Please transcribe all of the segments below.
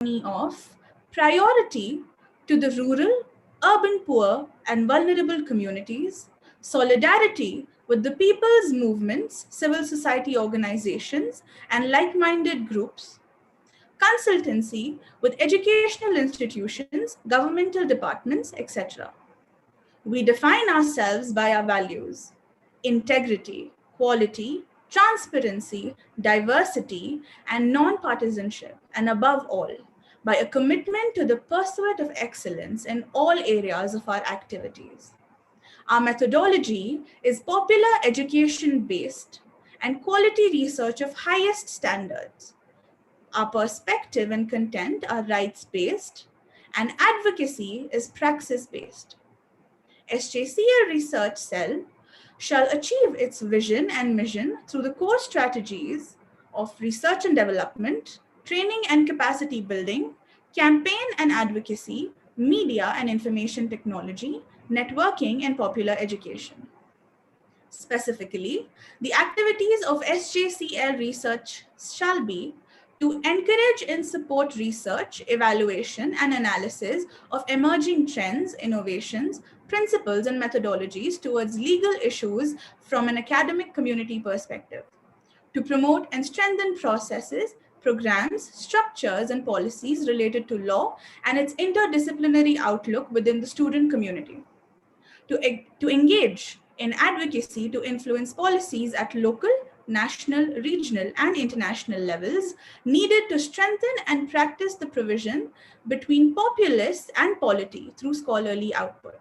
of priority to the rural, urban poor, and vulnerable communities, solidarity with the people's movements, civil society organizations, and like minded groups, consultancy with educational institutions, governmental departments, etc. We define ourselves by our values: integrity, quality, transparency, diversity, and non partisanship, and above all, by a commitment to the pursuit of excellence in all areas of our activities. Our methodology is popular education based and quality research of highest standards. Our perspective and content are rights based, and advocacy is praxis based. SJCL Research Cell shall achieve its vision and mission through the core strategies of research and development, training and capacity building, campaign and advocacy, media and information technology, networking, and popular education. Specifically, the activities of SJCL research shall be to encourage and support research, evaluation, and analysis of emerging trends, innovations, principles, and methodologies towards legal issues from an academic community perspective, to promote and strengthen processes, programs, structures, and policies related to law and its interdisciplinary outlook within the student community, to engage in advocacy to influence policies at local, national, regional, and international levels needed to strengthen and practice the provision between populace and polity through scholarly output,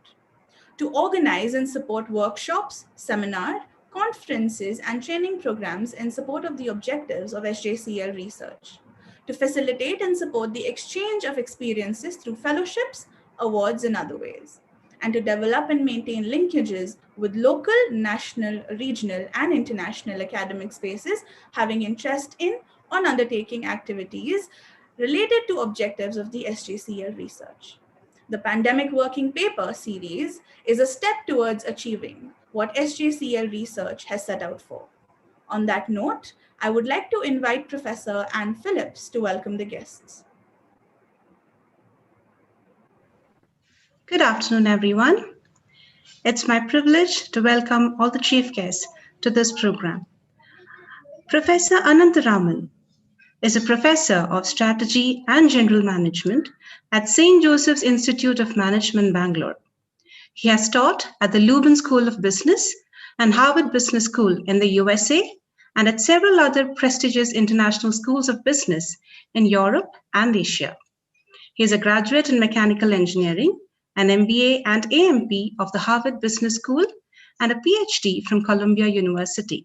to organize and support workshops, seminar, conferences, and training programs in support of the objectives of SJCL research, to facilitate and support the exchange of experiences through fellowships, awards, and other ways, and to develop and maintain linkages with local, national, regional, and international academic spaces having interest in on undertaking activities related to objectives of the SJCL research. The Pandemic Working Paper series is a step towards achieving what SJCL research has set out for. On that note, I would like to invite Professor Anne Phillips to welcome the guests. Good afternoon, everyone. It's my privilege to welcome all the chief guests to this program. Professor Anantharaman is a professor of strategy and general management at St. Joseph's Institute of Management, Bangalore. He has taught at the Lubin School of Business and Harvard Business School in the USA and at several other prestigious international schools of business in Europe and Asia. He is a graduate in mechanical engineering, an MBA and AMP of the Harvard Business School, and a PhD from Columbia University.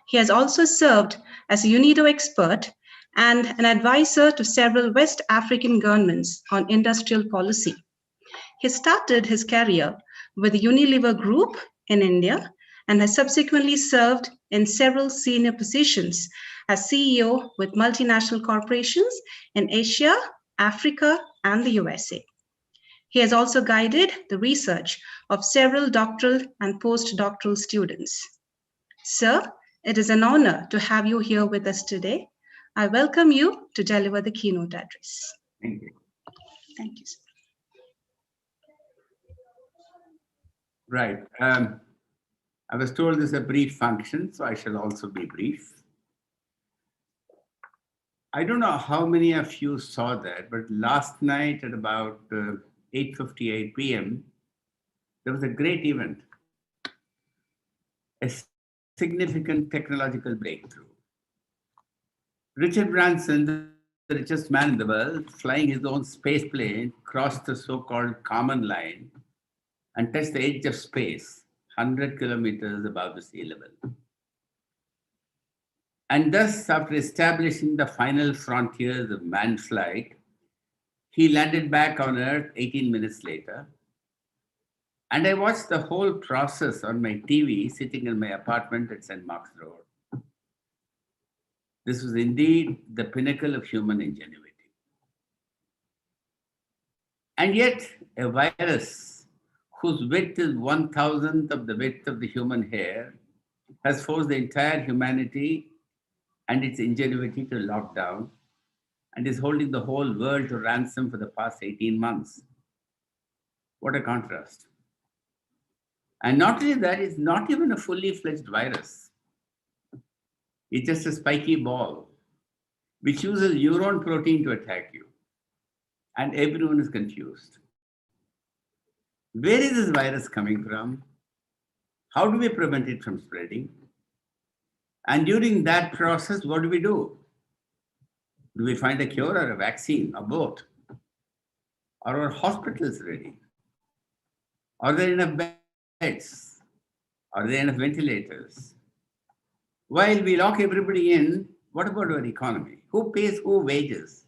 He has also served as a UNIDO expert and an advisor to several West African governments on industrial policy. He started his career with the Unilever Group in India and has subsequently served in several senior positions as CEO with multinational corporations in Asia, Africa, and the USA. He has also guided the research of several doctoral and postdoctoral students. Sir, it is an honor to have you here with us today. I welcome you to deliver the keynote address. Thank you. Thank you, sir. Right. I was told this is a brief function, so I shall also be brief. I don't know how many of you saw that, but last night at about 8:58 p.m., there was a great event, a significant technological breakthrough. Richard Branson, the richest man in the world, flying his own space plane, crossed the so-called Kármán line and touched the edge of space, 100 kilometers above the sea level. And thus, after establishing the final frontiers of manned flight, he landed back on Earth 18 minutes later. And I watched the whole process on my TV sitting in my apartment at St. Mark's Road. This was indeed the pinnacle of human ingenuity. And yet, a virus whose width is 1,000th of the width of the human hair has forced the entire humanity and its ingenuity to lockdown and is holding the whole world to ransom for the past 18 months. What a contrast. And not only that, it's not even a fully fledged virus. It's just a spiky ball which uses your own protein to attack you. And everyone is confused. Where is this virus coming from? How do we prevent it from spreading? And during that process, what do we do? Do we find a cure or a vaccine or both? Are our hospitals ready? Are there enough beds? Are there enough ventilators? While we lock everybody in, what about our economy? Who pays who wages?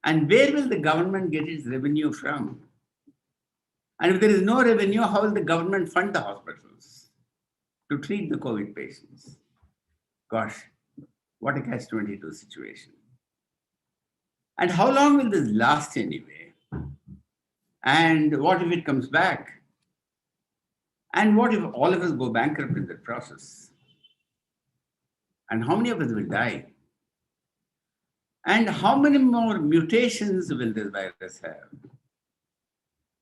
And where will the government get its revenue from? And if there is no revenue, how will the government fund the hospitals to treat the COVID patients? Gosh, what a catch-22 situation. And how long will this last anyway? And what if it comes back? And what if all of us go bankrupt in the process? And how many of us will die? And how many more mutations will this virus have?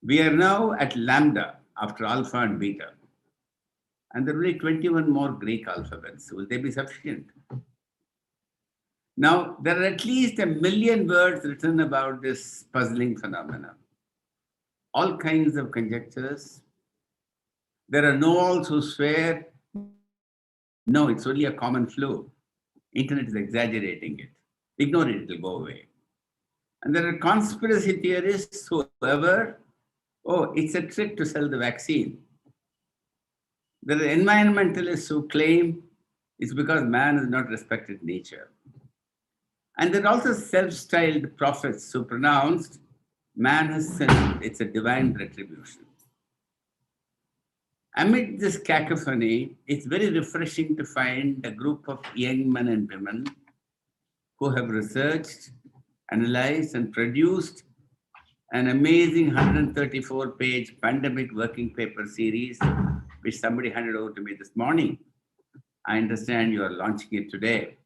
We are now at lambda after alpha and beta. And there will be 21 more Greek alphabets. Will they be sufficient? Now, there are at least 1 million words written about this puzzling phenomenon. All kinds of conjectures. There are know-alls who swear, no, it's only a common flu. Internet is exaggerating it. Ignore it, it'll go away. And there are conspiracy theorists who ever, oh, it's a trick to sell the vaccine. There are environmentalists who claim it's because man has not respected nature. And there are also self-styled prophets who pronounced man has sinned, it's a divine retribution. Amid this cacophony, it's very refreshing to find a group of young men and women who have researched, analyzed, and produced an amazing 134-page pandemic working paper series, which somebody handed over to me this morning. I understand you are launching it today.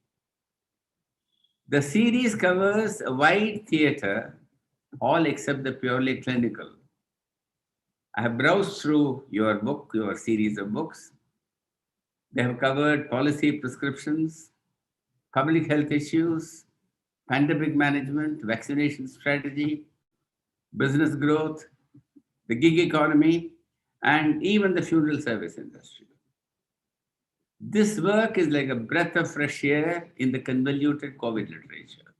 The series covers a wide theater, all except the purely clinical. I have browsed through your book, your series of books. They have covered policy prescriptions, public health issues, pandemic management, vaccination strategy, business growth, the gig economy, and even the funeral service industry. This work is like a breath of fresh air in the convoluted COVID literature.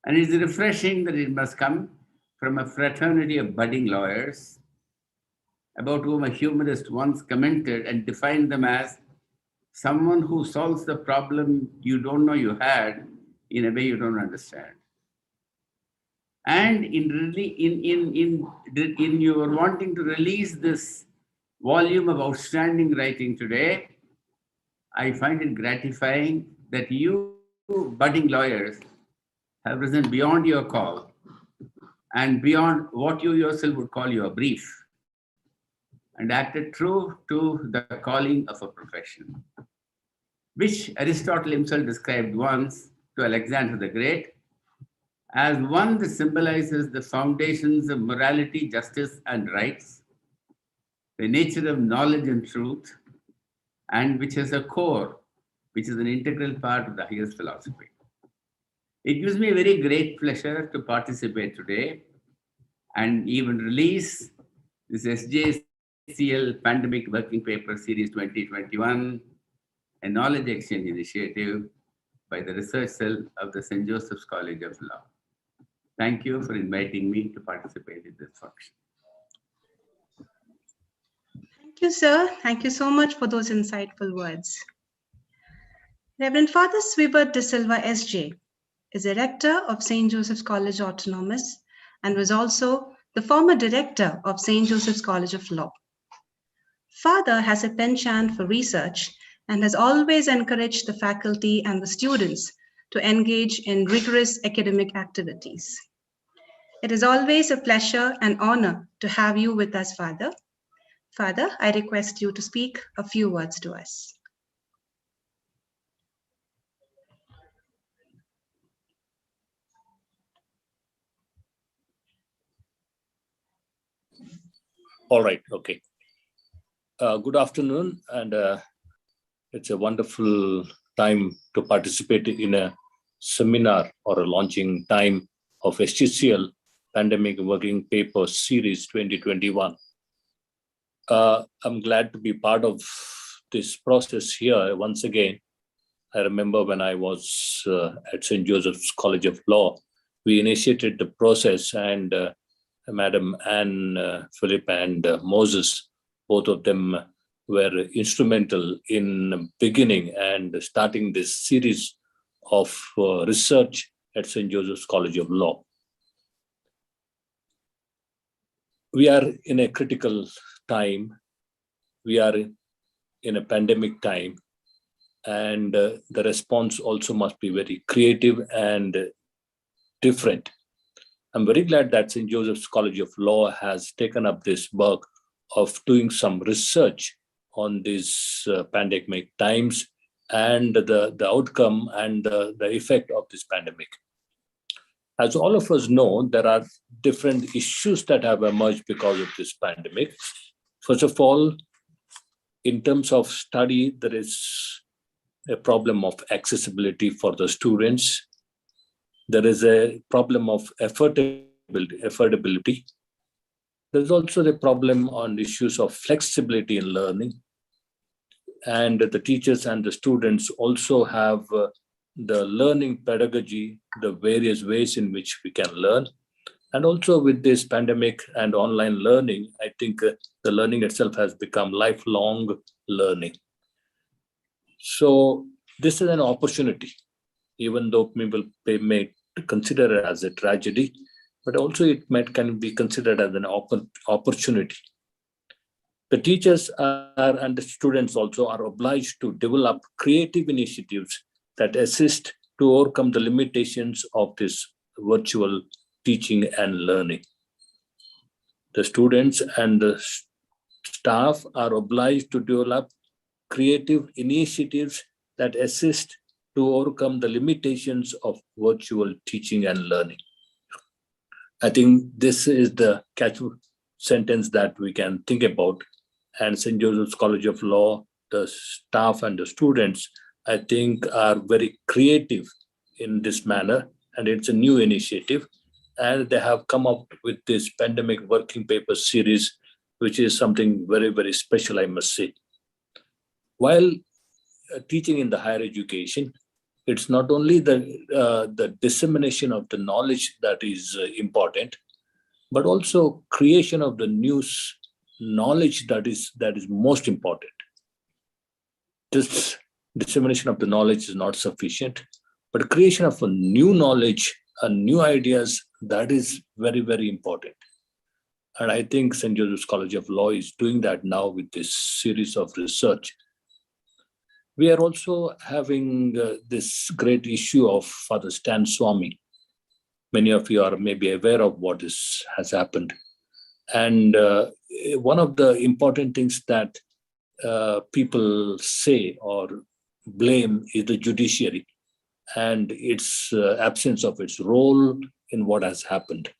And it's refreshing that it must come from a fraternity of budding lawyers about whom a humorist once commented and defined them as someone who solves the problem you don't know you had in a way you don't understand. And in your wanting to release this volume of outstanding writing today, I find it gratifying that you budding lawyers have risen beyond your call and beyond what you yourself would call your brief and acted true to the calling of a profession, which Aristotle himself described once to Alexander the Great as one that symbolizes the foundations of morality, justice, and rights, the nature of knowledge and truth, and which has a core, which is an integral part of the highest philosophy. It gives me a very great pleasure to participate today and even release this SJCL Pandemic Working Paper Series 2021, a knowledge exchange initiative by the research cell of the St. Joseph's College of Law. Thank you for inviting me to participate in this function. Thank you, sir. Thank you so much for those insightful words. Reverend Father Swibert De Silva, SJ, is a rector of St. Joseph's College Autonomous and was also the former director of St. Joseph's College of Law. Father has a penchant for research and has always encouraged the faculty and the students to engage in rigorous academic activities. It is always a pleasure and honor to have you with us, Father. Father, I request you to speak a few words to us. All right. Okay. Good afternoon, and it's a wonderful time to participate in a seminar or a launching time of SJCL Pandemic Working Paper Series 2021. I'm glad to be part of this process here once again. I remember when I was at St. Joseph's College of Law, we initiated the process, and Madam Anne Philip and Moses, both of them were instrumental in beginning and starting this series of research at St. Joseph's College of Law. We are in a critical time. We are in a pandemic time, and the response also must be very creative and different. I'm very glad that St. Joseph's College of Law has taken up this work of doing some research on these pandemic times and the outcome and the effect of this pandemic. As all of us know, there are different issues that have emerged because of this pandemic. First of all, in terms of study, there is a problem of accessibility for the students. There is a problem of affordability. There's also the problem on issues of flexibility in learning. And the teachers and the students also have the learning pedagogy, the various ways in which we can learn. And also with this pandemic and online learning, I think the learning itself has become lifelong learning. So this is an opportunity, even though people may consider it as a tragedy, but also can be considered as an opportunity. The teachers and the students also are obliged to develop creative initiatives that assist to overcome the limitations of this virtual teaching and learning. The students and the staff are obliged to develop creative initiatives that assist to overcome the limitations of virtual teaching and learning. I think this is the catch sentence that we can think about. And St. Joseph's College of Law, the staff and the students, I think are very creative in this manner, and it's a new initiative. And they have come up with this pandemic working paper series, which is something very, very special, I must say. While teaching in the higher education, it's not only the dissemination of the knowledge that is important, but also creation of the new knowledge that is most important. This dissemination of the knowledge is not sufficient, but creation of a new knowledge and new ideas, that is very, very important. And I think St. Joseph's College of Law is doing that now with this series of research. We are also having this great issue of Father Stan Swami. Many of you are maybe aware of what has happened. And one of the important things that people say or blame is the judiciary and its absence of its role in what has happened.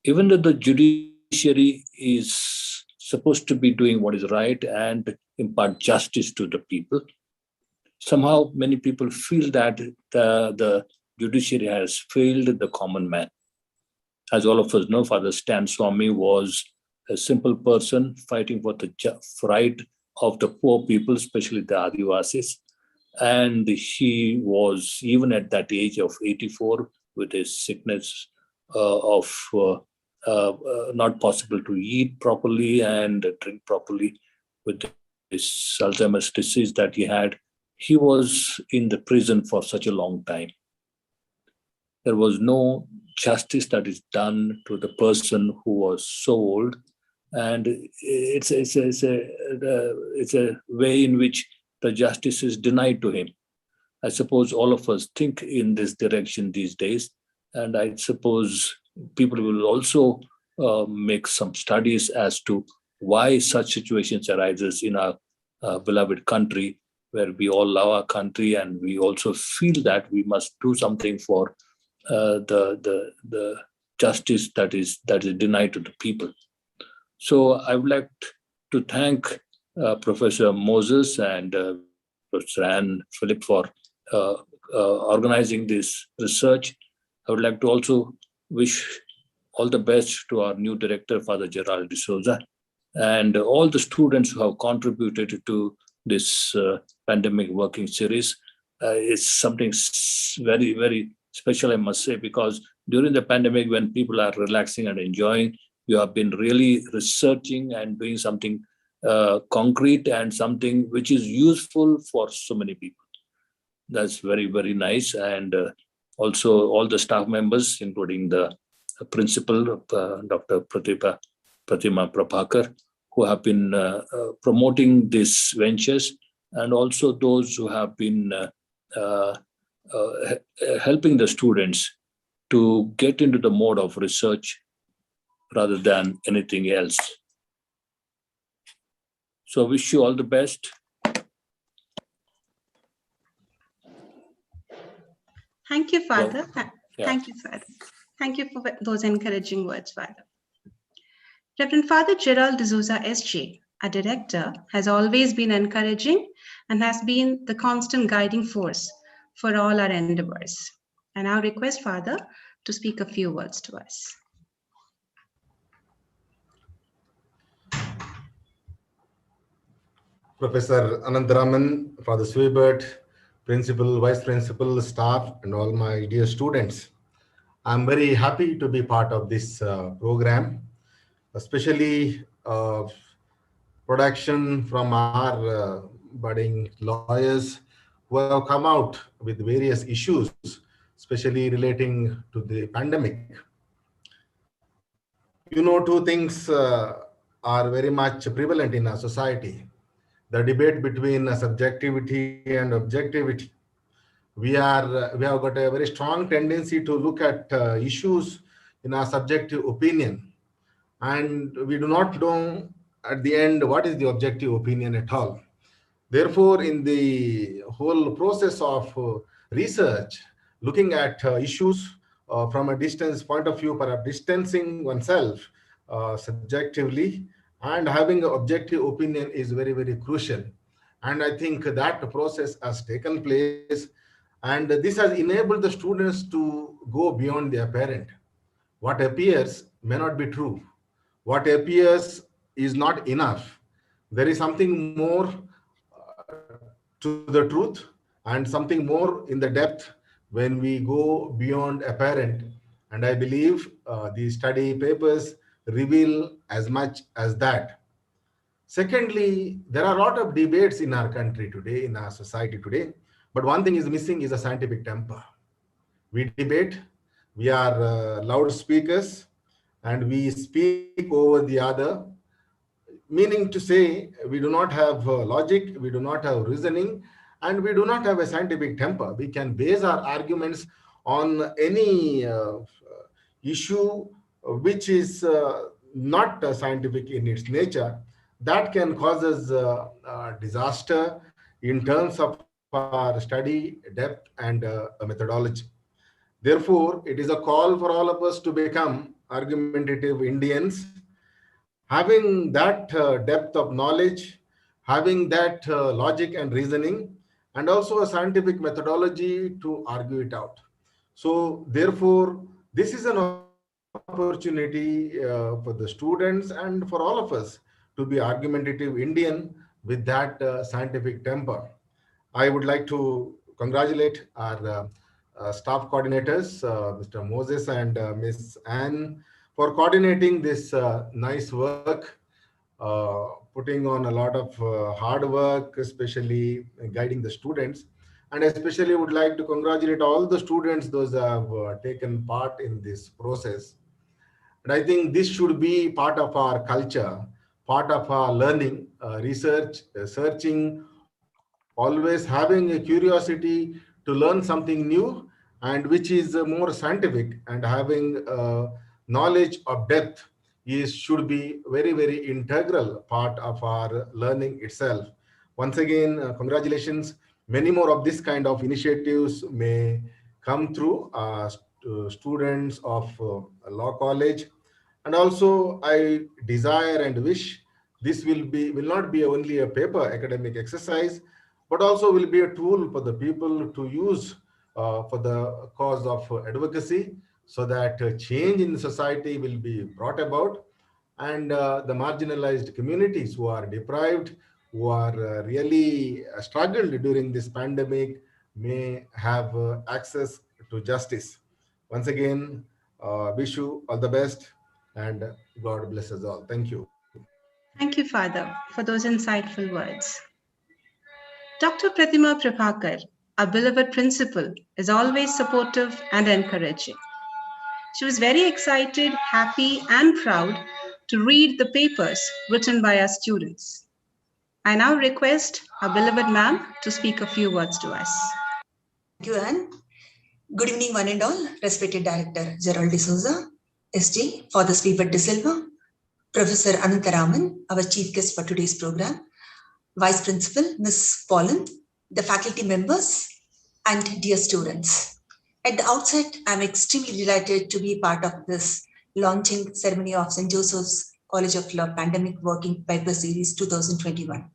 Even though the judiciary is supposed to be doing what is right and impart justice to the people, somehow many people feel that the judiciary has failed the common man. As all of us know, Father Stan Swami was a simple person fighting for the right of the poor people, especially the Adivasis. And he was, even at that age of 84, with his sickness of not possible to eat properly and drink properly, with this Alzheimer's disease that he had, he was in the prison for such a long time. There was no justice that is done to the person who was so old, and it's a way in which the justice is denied to him. I suppose all of us think in this direction these days, and I suppose people will also make some studies as to why such situations arises in our beloved country, where we all love our country and we also feel that we must do something for the justice that is denied to the people. So I would like to thank Professor Moses and Professor Anne Philip for uh, organizing this research. I would like to also wish all the best to our new director, Father Gerald D'Souza, and all the students who have contributed to this pandemic working series. It's something very, very special, I must say, because during the pandemic, when people are relaxing and enjoying, you have been really researching and doing something concrete and something which is useful for so many people. That's very, very nice. And also all the staff members, including the principal, Dr. Pratima Prabhakar, who have been promoting these ventures, and also those who have been uh, helping the students to get into the mode of research rather than anything else. So I wish you all the best. Thank you, Father. Yeah. Thank you, Father. Thank you for those encouraging words, Father. Reverend Father Gerald D'Souza, SJ, our director, has always been encouraging and has been the constant guiding force for all our endeavors. I now request Father to speak a few words to us. Professor Anantharaman, Father Swibert, Principal, Vice Principal, staff, and all my dear students. I'm very happy to be part of this program, especially production from our budding lawyers who have come out with various issues, especially relating to the pandemic. You know, two things are very much prevalent in our society: the debate between subjectivity and objectivity. We have got a very strong tendency to look at issues in our subjective opinion, and we do not know at the end what is the objective opinion at all. Therefore, in the whole process of research, looking at issues from a distance point of view, perhaps distancing oneself subjectively and having an objective opinion is very, very crucial. And I think that process has taken place, and this has enabled the students to go beyond the apparent. What appears may not be true. What appears is not enough. There is something more to the truth and something more in the depth when we go beyond apparent. And I believe the study papers reveal as much as that. Secondly, there are a lot of debates in our country today, in our society today, but one thing is missing is a scientific temper. We debate, we are loudspeakers, and we speak over the other, meaning to say we do not have logic, we do not have reasoning, and we do not have a scientific temper. We can base our arguments on any issue which is not scientific in its nature. That can cause us disaster in terms of our study depth and methodology. Therefore, it is a call for all of us to become argumentative Indians, having that depth of knowledge, having that logic and reasoning, and also a scientific methodology to argue it out. So, therefore, this is an opportunity for the students and for all of us to be argumentative Indian with that scientific temper. I would like to congratulate our staff coordinators, Mr. Moses and Ms. Anne, for coordinating this nice work, putting on a lot of hard work, especially guiding the students. And especially would like to congratulate all the students, those who have taken part in this process. And I think this should be part of our culture, part of our learning, research, searching, always having a curiosity to learn something new and which is more scientific, and having knowledge of depth is should be very, very integral part of our learning itself. Once again, congratulations. Many more of this kind of initiatives may come through students of law college, And also, I desire and wish this will not be only a paper academic exercise, but also will be a tool for the people to use for the cause of advocacy, so that change in society will be brought about, and the marginalized communities who are deprived, who are really struggled during this pandemic, may have access to justice. Once again, wish you all the best, and God bless us all. Thank you. Thank you, Father, for those insightful words. Dr. Pratima Prabhakar, our beloved principal, is always supportive and encouraging. She was very excited, happy, and proud to read the papers written by our students. I now request our beloved ma'am to speak a few words to us. Thank you, Anne. Good evening, one and all. Respected Director Gerald D'Souza, SG, Father Sweepert De Silva, Professor Anantaraman, our Chief Guest for today's program, Vice Principal Ms. Pauline, the faculty members, and dear students. At the outset, I'm extremely delighted to be part of this launching ceremony of St. Joseph's College of Law Pandemic Working Paper Series 2021.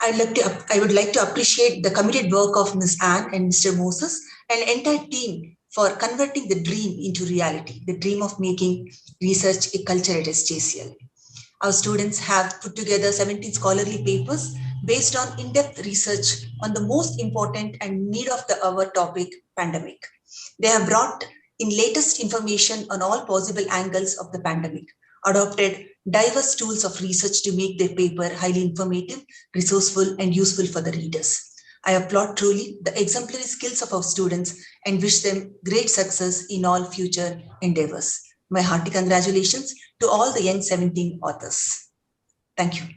I would like to appreciate the committed work of Ms. Anne and Mr. Moses and the entire team for converting the dream into reality, the dream of making research a culture at SJCL. Our students have put together 17 scholarly papers based on in-depth research on the most important and need of the hour topic, pandemic. They have brought in latest information on all possible angles of the pandemic, adopted diverse tools of research to make their paper highly informative, resourceful, and useful for the readers. I applaud truly the exemplary skills of our students and wish them great success in all future endeavors. My hearty congratulations to all the young 17 authors. Thank you.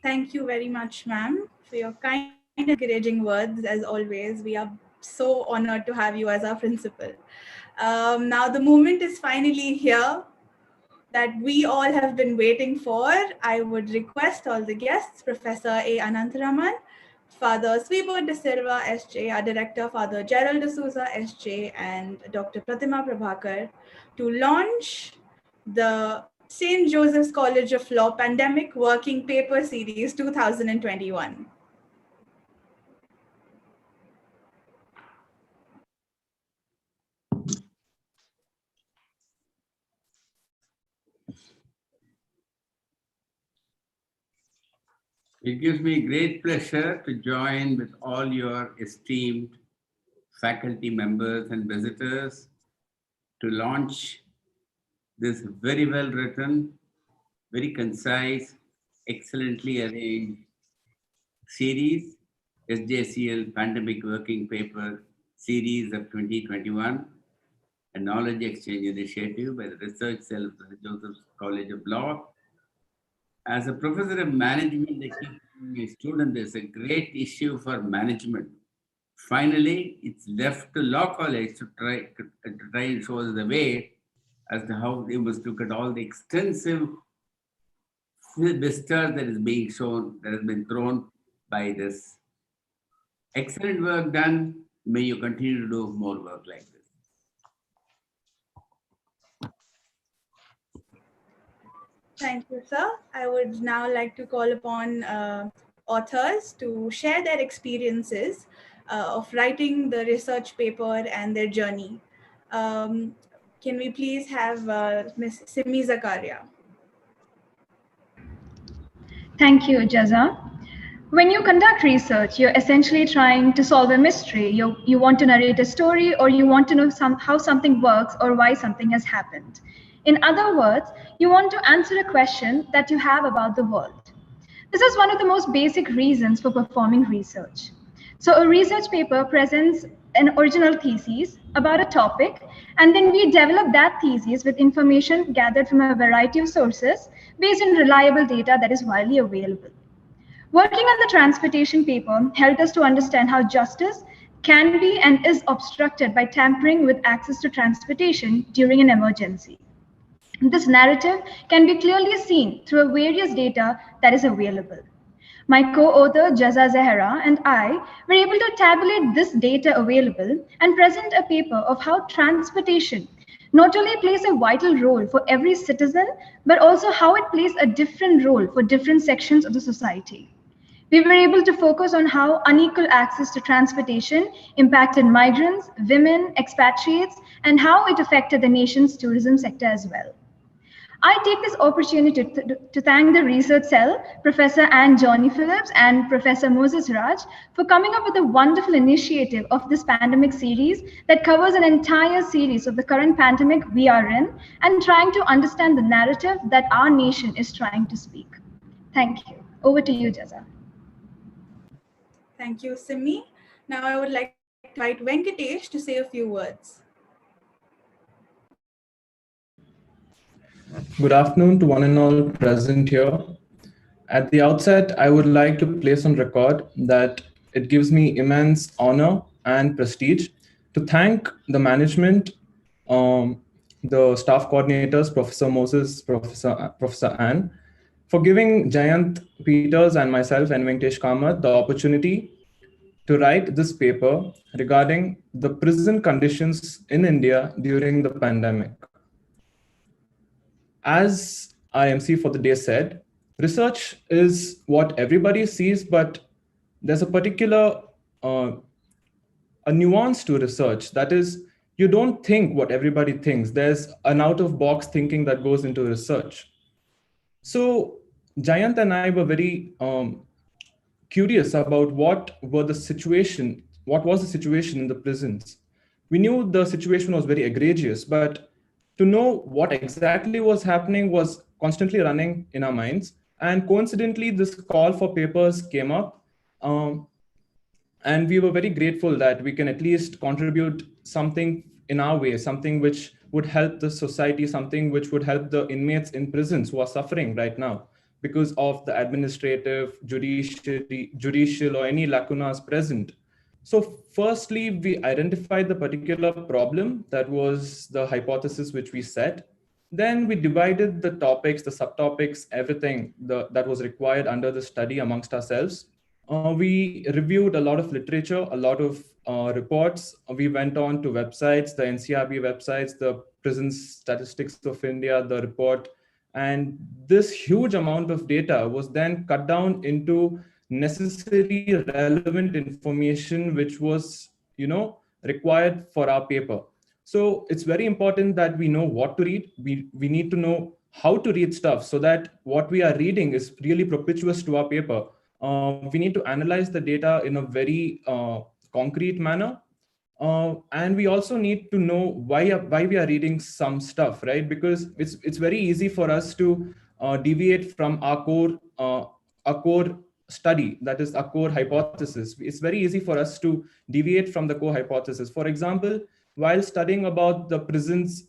Thank you very much, ma'am, for your kind and encouraging words. As always, we are so honored to have you as our principal. Now the moment is finally here that we all have been waiting for. I would request all the guests, Professor A. Anantaraman, Father Sweepert De Silva, SJ, our director, Father Gerald D'Souza, SJ, and Dr. Pratima Prabhakar, to launch the St. Joseph's College of Law Pandemic Working Paper Series 2021. It gives me great pleasure to join with all your esteemed faculty members and visitors to launch this very well written, very concise, excellently arranged series, SJCL Pandemic Working Paper Series of 2021, a knowledge exchange initiative by the Research Cell of the St. Joseph's College of Law. As a professor of management, I keep telling my students there's a great issue for management. Finally, it's left to law college to try and show us the way as to how they must look at all the extensive vistas that is being shown, that has been thrown by this. Excellent work done. May you continue to do more work like this. Thank you, sir. I would now like to call upon authors to share their experiences of writing the research paper and their journey. Can we please have Ms. Simi Zakaria? Thank you, Jaza. When you conduct research, you're essentially trying to solve a mystery. You want to narrate a story, or you want to know how something works or why something has happened. In other words, you want to answer a question that you have about the world. This is one of the most basic reasons for performing research. So a research paper presents an original thesis about a topic, and then we develop that thesis with information gathered from a variety of sources based on reliable data that is widely available. Working on the transportation paper helped us to understand how justice can be and is obstructed by tampering with access to transportation during an emergency. This narrative can be clearly seen through various data that is available. My co-author Jaza Zahra and I were able to tabulate this data available and present a paper of how transportation not only plays a vital role for every citizen, but also how it plays a different role for different sections of the society. We were able to focus on how unequal access to transportation impacted migrants, women, expatriates, and how it affected the nation's tourism sector as well. I take this opportunity to thank the research cell, Professor Anne Johnny Phillips and Professor Moses Raj, for coming up with a wonderful initiative of this pandemic series that covers an entire series of the current pandemic we are in and trying to understand the narrative that our nation is trying to speak. Thank you. Over to you, Jaza. Thank you, Simi. Now I would like to invite Venkatesh to say a few words. Good afternoon to one and all present here. At the outset, I would like to place on record that it gives me immense honor and prestige to thank the management, the staff coordinators, Professor Moses, Professor Ann, for giving Jayant Peters and myself and Venkatesh Kamath the opportunity to write this paper regarding the prison conditions in India during the pandemic. As IMC for the day said, research is what everybody sees, but there's a particular a nuance to research. That is, you don't think what everybody thinks. There's an out-of-box thinking that goes into research. So Jayant and I were very curious about what was the situation in the prisons. We knew the situation was very egregious, but to know what exactly was happening was constantly running in our minds. And coincidentally, this call for papers came up. And we were very grateful that we can at least contribute something in our way, something which would help the society, something which would help the inmates in prisons who are suffering right now because of the administrative, judicial, or any lacunas present. So firstly, we identified the particular problem that was the hypothesis which we set. Then we divided the topics, the subtopics, everything that was required under the study amongst ourselves. We reviewed a lot of literature, a lot of reports. We went on to websites, the NCRB websites, the Prison Statistics of India, the report. And this huge amount of data was then cut down into necessary relevant information which was required for our paper. So it's very important that we know what to read. We need to know how to read stuff so that what we are reading is really propitious to our paper. We need to analyze the data in a very concrete manner. And we also need to know why we are reading some stuff, right? Because it's very easy for us to deviate from our core study, that is our core hypothesis. It's very easy for us to deviate from the core hypothesis. For example, while studying about the prisons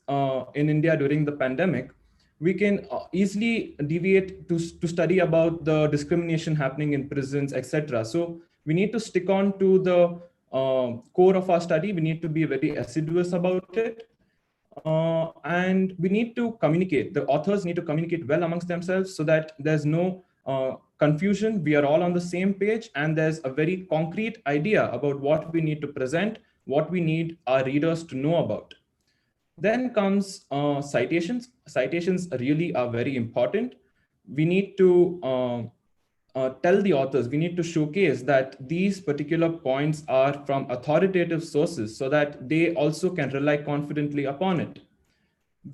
in India during the pandemic, we can easily deviate to study about the discrimination happening in prisons, etc. So we need to stick on to the core of our study. We need to be very assiduous about it. And we need to communicate. The authors need to communicate well amongst themselves so that there's no confusion. We are all on the same page and there's a very concrete idea about what we need to present, what we need our readers to know about. Then comes citations. Citations really are very important. We need to tell the authors, we need to showcase that these particular points are from authoritative sources so that they also can rely confidently upon it.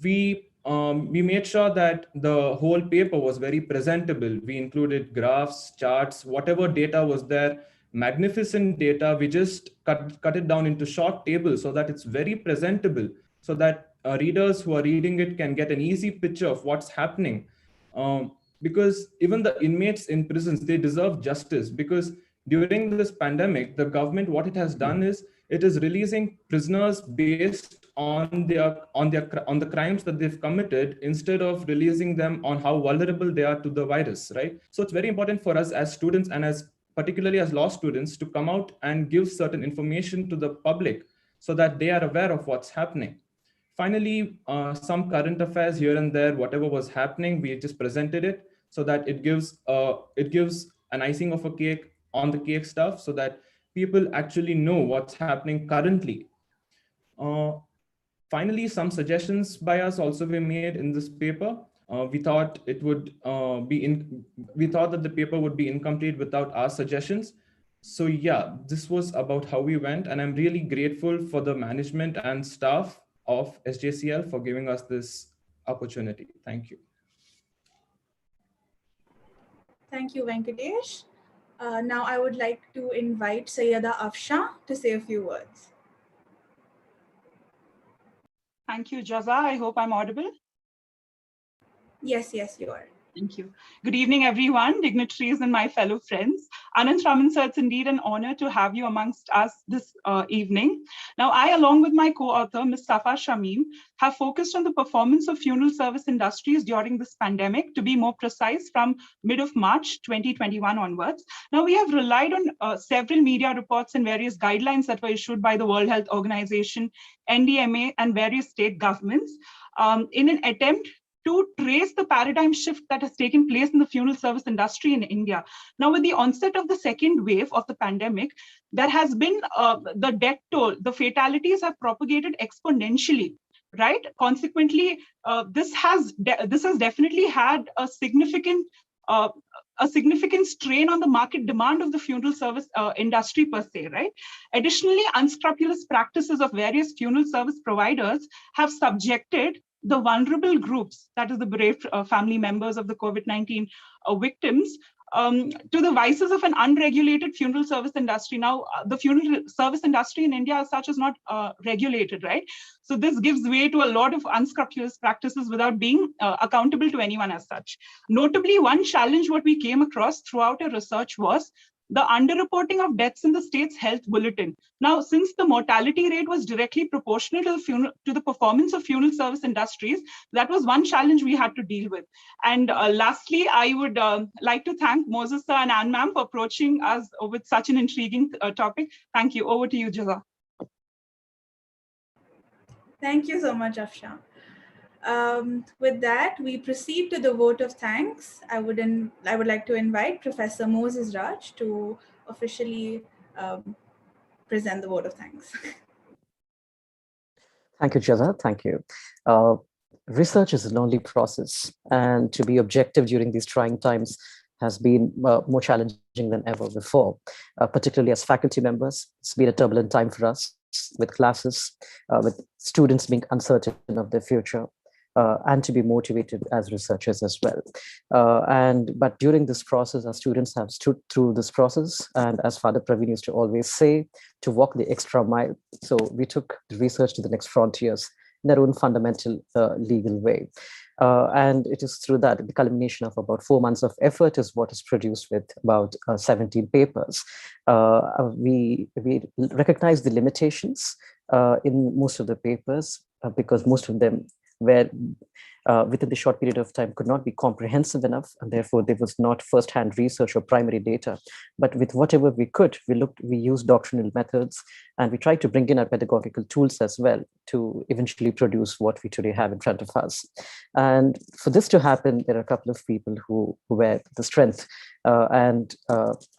We made sure that the whole paper was very presentable. We included graphs, charts, whatever data was there, magnificent data. We just cut it down into short tables so that it's very presentable, so that readers who are reading it can get an easy picture of what's happening. Because even the inmates in prisons, they deserve justice, because during this pandemic, the government, what it has done is it is releasing prisoners based on the crimes that they've committed instead of releasing them on how vulnerable they are to the virus, right? So it's very important for us as students and as particularly as law students to come out and give certain information to the public so that they are aware of what's happening. Finally, some current affairs here and there, whatever was happening, we just presented it so that it gives an icing of a cake on the cake stuff so that people actually know what's happening currently. Finally, some suggestions by us also were made in this paper. We thought it would we thought that the paper would be incomplete without our suggestions. So yeah, this was about how we went, and I'm really grateful for the management and staff of SJCL for giving us this opportunity. Thank you. Thank you, Venkatesh. Now I would like to invite Sayyada Afsha to say a few words. Thank you, Jaza. I hope I'm audible. Yes, you are. Thank you. Good evening, everyone, dignitaries and my fellow friends. Anant Raman sir, it's indeed an honor to have you amongst us this evening. Now, I, along with my co-author, Ms. Safa Shamim, have focused on the performance of funeral service industries during this pandemic, to be more precise, from mid of March 2021 onwards. Now, we have relied on several media reports and various guidelines that were issued by the World Health Organization, NDMA, and various state governments in an attempt to trace the paradigm shift that has taken place in the funeral service industry in India. Now, with the onset of the second wave of the pandemic, there has been the death toll, the fatalities have propagated exponentially, right? Consequently, this has definitely had a significant strain on the market demand of the funeral service industry per se, right? Additionally, unscrupulous practices of various funeral service providers have subjected the vulnerable groups, that is the brave family members of the COVID-19 victims, to the vices of an unregulated funeral service industry. Now, the funeral service industry in India as such is not regulated, right? So this gives way to a lot of unscrupulous practices without being accountable to anyone as such. Notably, one challenge what we came across throughout our research was the underreporting of deaths in the state's health bulletin. Now, since the mortality rate was directly proportional to the performance of funeral service industries, that was one challenge we had to deal with. And lastly, I would like to thank Moses sir and Anne ma'am for approaching us with such an intriguing topic. Thank you. Over to you, Jaza. Thank you so much, Afsha. With that, we proceed to the vote of thanks. I would like to invite Professor Moses Raj to officially present the vote of thanks. Thank you, Jaza. Thank you. Research is a lonely process, and to be objective during these trying times has been more challenging than ever before, particularly as faculty members. It's been a turbulent time for us with classes, with students being uncertain of their future, and to be motivated as researchers as well. But during this process, our students have stood through this process, and as Father Praveen used to always say, to walk the extra mile. So we took the research to the next frontiers in their own fundamental legal way. And it is through that, the culmination of about 4 months of effort is what is produced with about 17 papers. We recognize the limitations in most of the papers because most of them were within the short period of time could not be comprehensive enough, and therefore there was not first-hand research or primary data. But with whatever we could, we used doctrinal methods, and we tried to bring in our pedagogical tools as well to eventually produce what we today have in front of us. And for this to happen, there are a couple of people who were the strength. I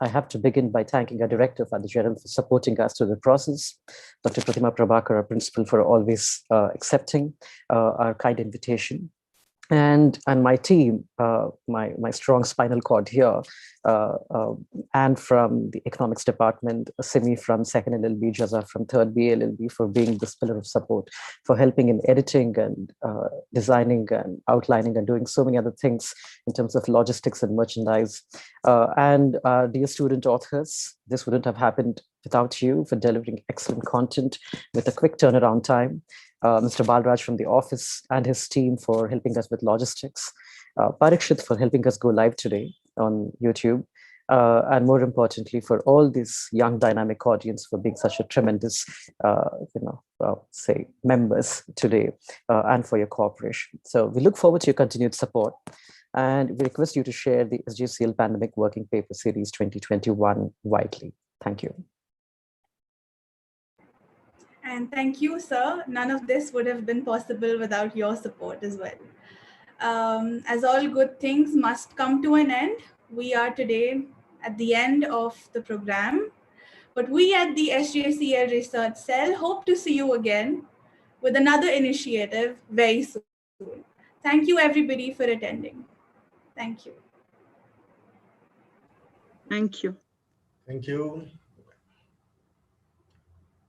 have to begin by thanking our director, Father Jerome, for supporting us through the process, Dr. Pratima Prabhakar, our principal, for always accepting our kind invitation. And my team, my strong spinal cord here, and from the economics department, Simi from second LLB, Jaza from third BLLB, for being this pillar of support, for helping in editing and designing and outlining and doing so many other things in terms of logistics and merchandise. And dear student authors, this wouldn't have happened without you for delivering excellent content with a quick turnaround time. Mr. Balraj from the office and his team for helping us with logistics, Parikshit for helping us go live today on YouTube, and more importantly, for all this young dynamic audience for being such a tremendous, members today, and for your cooperation. So we look forward to your continued support, and we request you to share the SJCL Pandemic Working Paper Series 2021 widely. Thank you. And thank you, sir. None of this would have been possible without your support as well. As all good things must come to an end, we are today at the end of the program. But we at the SJCL Research Cell hope to see you again with another initiative very soon. Thank you everybody for attending. Thank you. Thank you. Thank you.